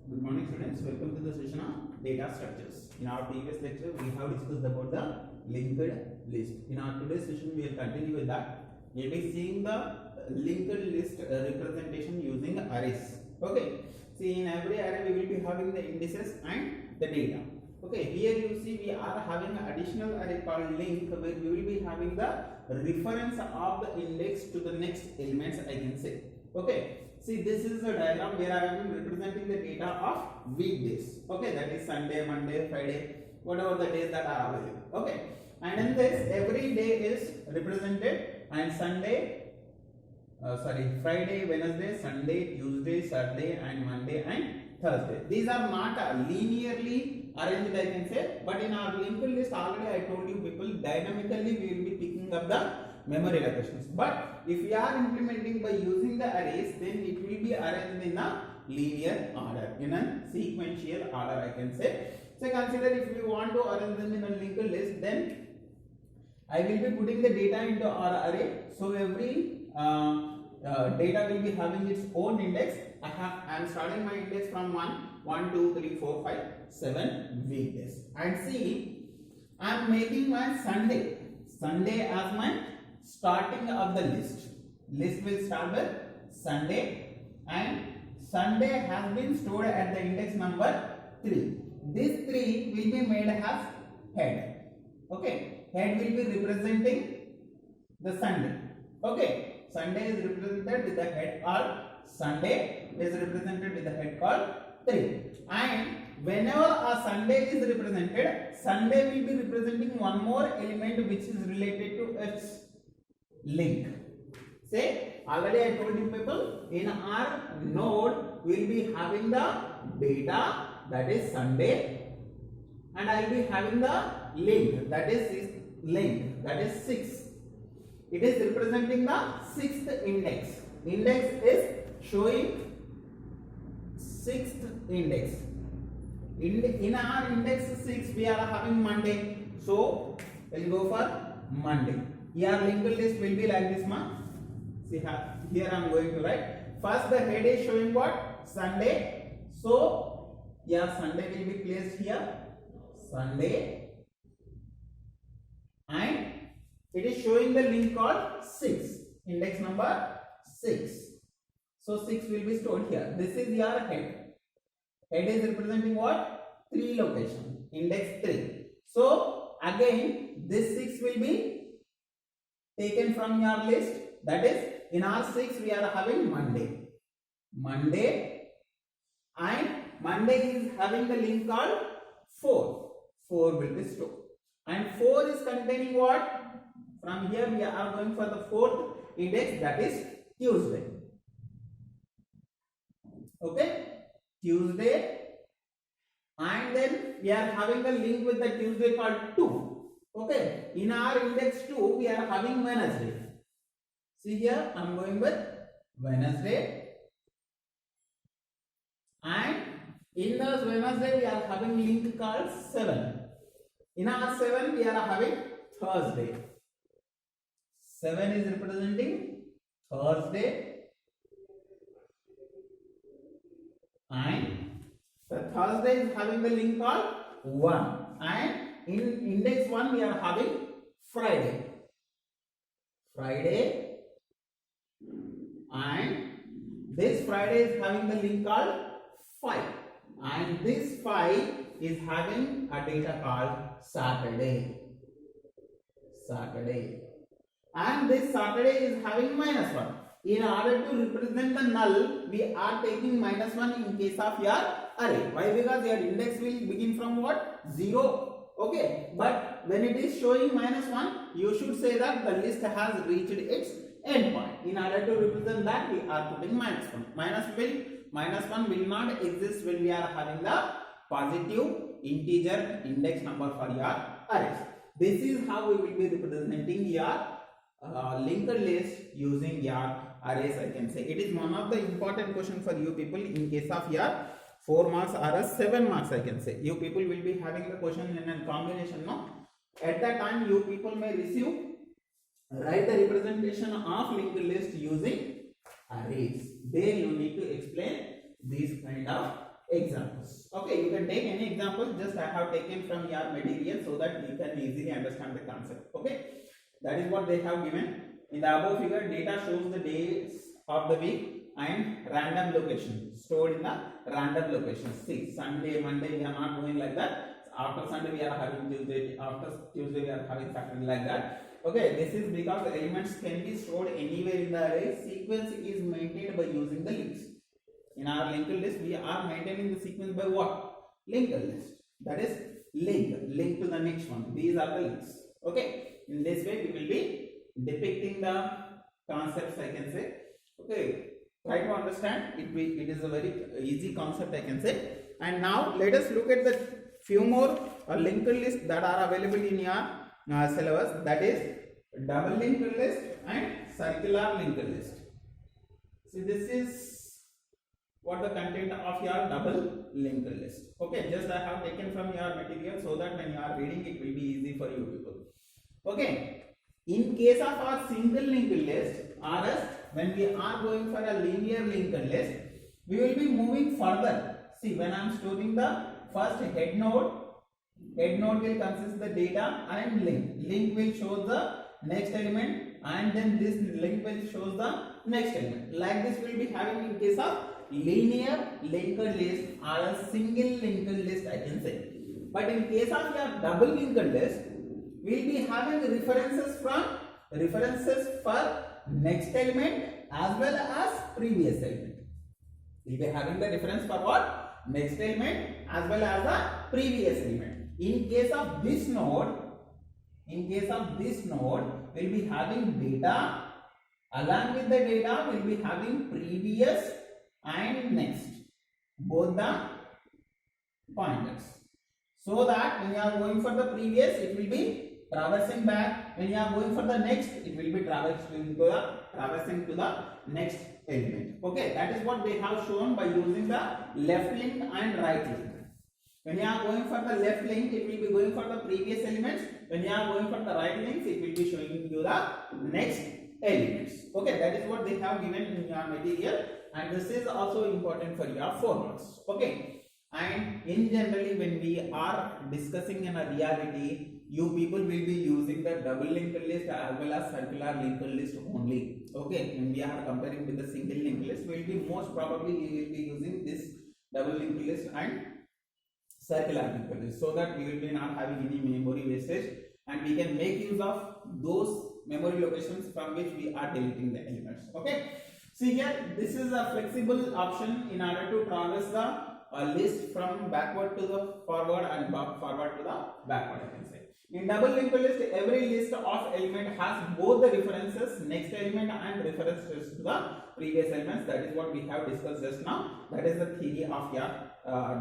Good morning students, welcome to the session on data structures. In our previous lecture, we have discussed about the linked list. In our today's session, we will continue with that. We will be seeing the linked list representation using arrays. Okay, see in every array we will be having the indices and the data. Okay, here you see we are having an additional array called link where we will be having the reference of the index to the next elements, I can say. Okay, see this is a diagram where I am representing the data of weekdays. Okay, that is Sunday, Monday, Friday, whatever the days that are available. Okay, and in this every day is represented, and Friday, Wednesday, Sunday, Tuesday, Saturday, and Monday and Thursday. These are not linearly arranged, I can say, but in our linked list already I told you people dynamically we will be picking up the memory locations. But if we are implementing by using the arrays, then it will be arranged in a linear order, in a sequential order, I can say. So consider if we want to arrange them in a linked list, then I will be putting the data into our array. So every data will be having its own index. I am starting my index from 1, 2, 3, 4, 5, 7 weekdays. And see, I am making my Sunday as my starting of the list. List will start with Sunday, and Sunday has been stored at the index number 3. This 3 will be made as head. Okay, head will be representing the Sunday. Okay, Sunday is represented with the head called Sunday, is represented with the head called 3. And whenever a Sunday is represented, Sunday will be representing one more element which is related to its link. Say, already I told you people, in our node we will be having the data, that is Sunday, and I will be having the link, that is 6. It is representing the 6th index. Index is showing 6th index. In our index 6 we are having Monday, so we'll go for Monday. Here linked list will be like this, see here I am going to write. First the head is showing what? Sunday. So Sunday will be placed here. Sunday. And it is showing the link called 6. Index number 6. So 6 will be stored here. This is your head. Head is representing what? 3 location. Index 3. So again this 6 will be taken from your list. That is, in our 6 we are having Monday. And Monday is having the link called 4. 4 will be stored. And 4 is containing what? From here we are going for the 4th index, that is Tuesday. Okay, Tuesday. And then we are having a link with the Tuesday called 2. Okay, in our index 2 we are having Wednesday. See here I am going with Wednesday, and in the Wednesday we are having link called 7. In our 7 we are having Thursday. 7 is representing Thursday, and the Thursday is having the link called 1, and in index 1 we are having Friday, and this Friday is having the link called 5, and this 5 is having a data called Saturday, and this Saturday is having -1. In order to represent the null, we are taking -1 in case of your array. Why? Because your index will begin from what? 0. Okay, but when it is showing -1, you should say that the list has reached its end point. In order to represent that, we are putting -1. -1 will not exist when we are having the positive integer index number for your arrays. This is how we will be representing your linked list using your arrays, I can say. It is one of the important question for you people in case of your 4 marks or a 7 marks, I can say. You people will be having the question in a combination, no? At that time you people may write the representation of linked list using arrays. There you need to explain these kind of examples. Okay, you can take any example, just I have taken from your material so that you can easily understand the concept. Okay, that is what they have given. In the above figure, data shows the days of the week and random location stored in the random location. See, Sunday, Monday, we are not going like that. After Sunday, we are having Tuesday. After Tuesday, we are having Saturday, like that. Okay, this is because the elements can be stored anywhere in the array. Sequence is maintained by using the links. In our linked list, we are maintaining the sequence by what? Linked list. That is link to the next one. These are the links. Okay, in this way, we will be depicting the concepts, I can say. Okay, try to understand. It is a very easy concept, I can say. And now let us look at the few more linked lists that are available in your syllabus. That is double linked list and circular linked list. See, this is what the content of your double linked list. Okay, just I have taken from your material so that when you are reading it will be easy for you people. Okay, in case of our single linked list, or else when we are going for a linear linked list, we will be moving further. See, when I am storing the first head node will consist the data and link will show the next element, and then this link will show the next element. Like this we will be having in case of linear linked list or a single linked list, I can say. But in case of your double linked list, we will be having references for next element as well as previous element. We will be having the reference for what? Next element as well as the previous element. In case of this node, we will be having data. Along with the data, we will be having previous and next, both the pointers. So that when you are going for the previous, it will be traversing back. When you are going for the next, it will be traversing to the next element. Okay, that is what they have shown by using the left link and right link. When you are going for the left link, it will be going for the previous elements. When you are going for the right links, it will be showing you the next elements. Okay, that is what they have given in your material, and this is also important for your 4 marks. Okay, and in generally when we are discussing in a reality, you people will be using the double linked list as well as circular linked list only. Okay, when we are comparing with the single linked list, we will be most probably we will be using this double linked list and circular linked list, so that we will be not having any memory wastage, and we can make use of those memory locations from which we are deleting the elements. Okay, see here, this is a flexible option in order to traverse the list from backward to the forward and forward to the backward, I can say. In double linked list, every list of element has both the references next element and references to the previous elements. That is what we have discussed just now. That is the theory of your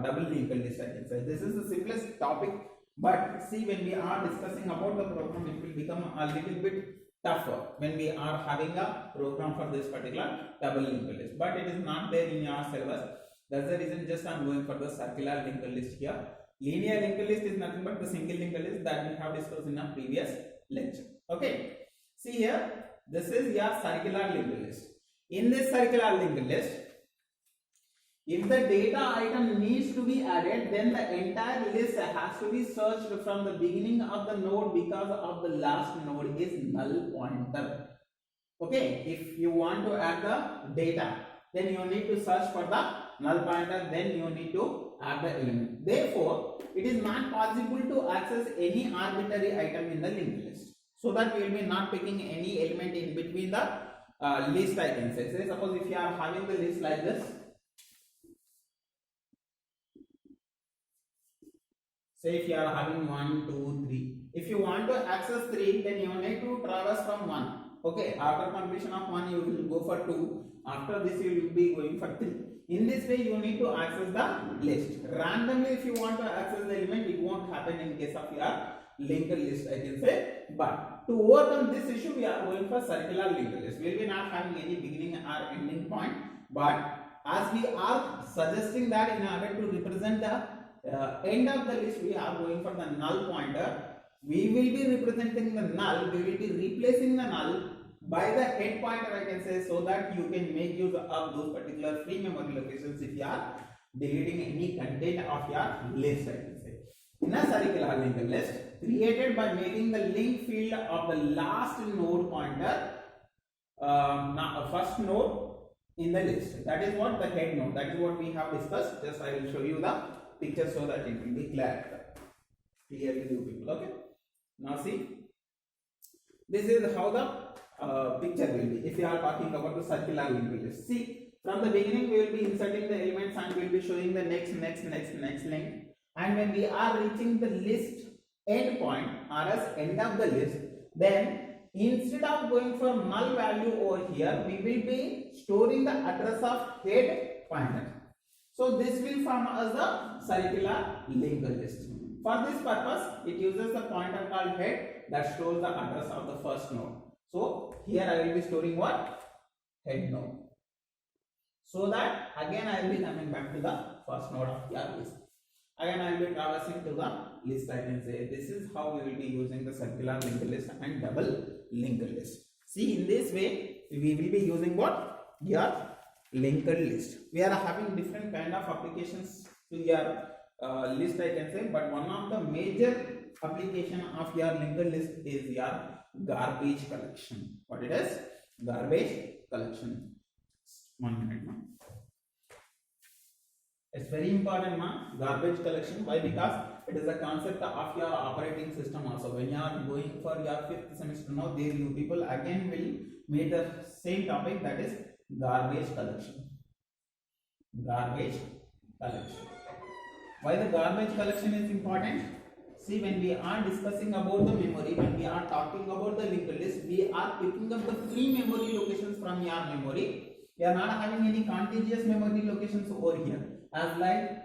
double linked list, I can say. This is the simplest topic, but see, when we are discussing about the program, it will become a little bit tougher when we are having a program for this particular double linked list. But it is not there in your syllabus. That's the reason just I am going for the circular linked list here. Linear linked list is nothing but the single linked list that we have discussed in a previous lecture. Okay, see here, this is your circular linked list. In this circular linked list, if the data item needs to be added, then the entire list has to be searched from the beginning of the node, because of the last node is null pointer. Okay, if you want to add the data, then you need to search for the null pointer, then you need to add the element. Therefore, it is not possible to access any arbitrary item in the linked list. So that we will be not picking any element in between the list, I can say. Say suppose if you are having the list like this. Say if you are having 1, 2, 3. If you want to access 3, then you need to traverse from 1. Okay, after completion of 1, you will go for 2. After this, you will be going for 3. In this way, you need to access the list. Randomly, if you want to access the element, it won't happen in case of your linked list, I can say. But to overcome this issue, we are going for circular linked list. We will be not having any beginning or ending point. But as we are suggesting that in order to represent the end of the list, we are going for the null pointer. We will be representing the null. We will be replacing the null by the head pointer, I can say, so that you can make use of those particular free memory locations if you are deleting any content of your list, I can say. In a circular linked list created by making the link field of the last node pointer first node in the list. That is what the head node. That is what we have discussed. Just I will show you the picture so that it will be clear to you people. Okay. Now see, this is how the picture will be if you are talking about the circular linked list. See, from the beginning we will be inserting the elements and we will be showing the next link. And when we are reaching the list end point or as end of the list, then instead of going for null value over here, we will be storing the address of head pointer. So this will form as the circular linked list. For this purpose, it uses the pointer called head that stores the address of the first node. So here I will be storing what? Head node. So that again I will be coming back to the first node of your list. Again I will be traversing to the list, I can say. This is how we will be using the circular linked list and double linked list. See, in this way we will be using what? Your linked list. We are having different kind of applications to your list, I can say, but one of the major application of your linked list is your garbage collection. What it is? Garbage collection. 1 minute, ma'am. It's very important, ma'am. Garbage collection. Why? Because it is a concept of your operating system also. When you are going for your 5th semester now, there you people again will meet the same topic, that is garbage collection. Garbage collection. Why the garbage collection is important? See, when we are discussing about the memory, when we are talking about the linked list, we are picking up the free memory locations from your memory. We are not having any contiguous memory locations over here, as like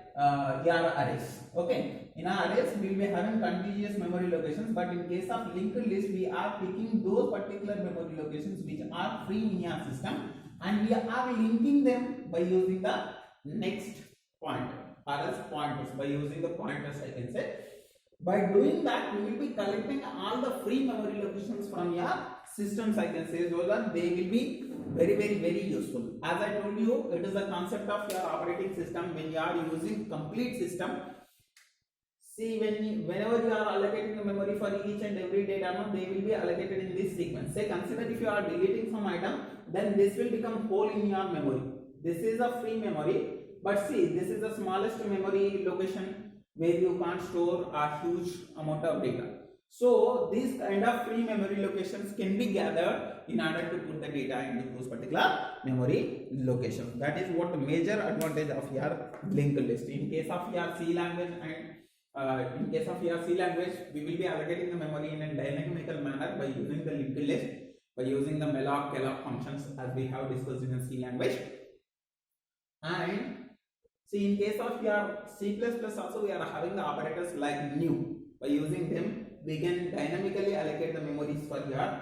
your arrays. Okay, in our arrays we will be having contiguous memory locations, but in case of linked list, we are picking those particular memory locations which are free in your system, and we are linking them by using the next pointer or as pointers, by using the pointers, I can say. By doing that, we will be collecting all the free memory locations from your systems, I can say, so that they will be very useful. As I told you, it is the concept of your operating system. When you are using complete system, see, whenever you are allocating the memory for each and every data, they will be allocated in this sequence. Say, consider if you are deleting some item, then this will become whole in your memory. This is a free memory, but see, this is the smallest memory location where you can't store a huge amount of data. So these kind of free memory locations can be gathered in order to put the data into those particular memory locations. That is what the major advantage of your linked list. In case of your C language and we will be allocating the memory in a dynamical manner by using the linked list, by using the malloc, calloc functions as we have discussed in the C language. And see, in case of your C++ also, we are having the operators like new. By using them, we can dynamically allocate the memories for your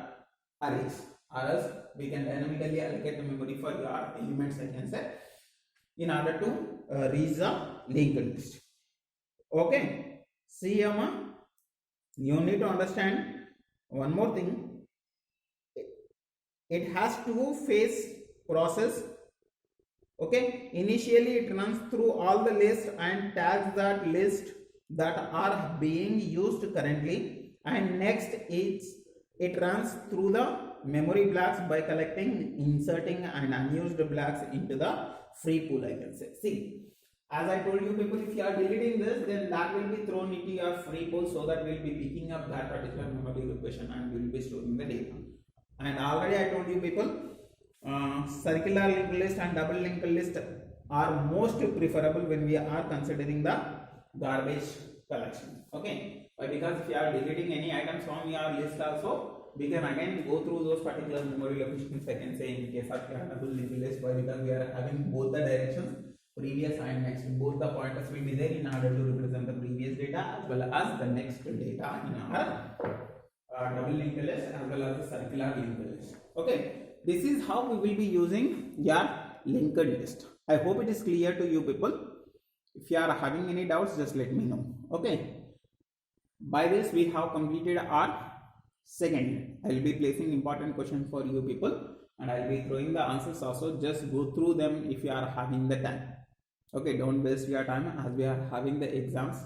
arrays, or else we can dynamically allocate the memory for your elements, I can say, in order to reach the linked list. Okay, see, Amma, you need to understand one more thing. It has two-phase process. Okay, initially it runs through all the lists and tags that list that are being used currently, and next it runs through the memory blocks by collecting, inserting and unused blocks into the free pool, I can say. See, as I told you people, if you are deleting this, then that will be thrown into your free pool, so that we will be picking up that particular memory location and we will be storing the data. And already I told you people, circular linked list and double linked list are most preferable when we are considering the garbage collection. Okay, because if you are deleting any items from your list also, we can again go through those particular memory locations, I can say, in case of your double linked list. Why? Because we are having both the directions, previous and next. Both the pointers will be there in order to represent the previous data as well as the next data in our double linked list as well as the circular linked list. Okay, this is how we will be using your linked list. I hope it is clear to you people. If you are having any doubts, just let me know. Okay, by this we have completed our second unit. I will be placing important questions for you people, and I will be throwing the answers also. Just go through them if you are having the time. Okay, don't waste your time as we are having the exams.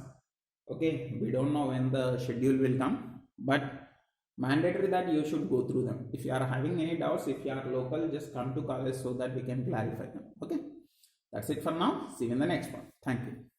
Okay, we don't know when the schedule will come, but mandatory that you should go through them. If you are having any doubts, if you are local, just come to college so that we can clarify them. Okay, that's it for now. See you in the next one. Thank you.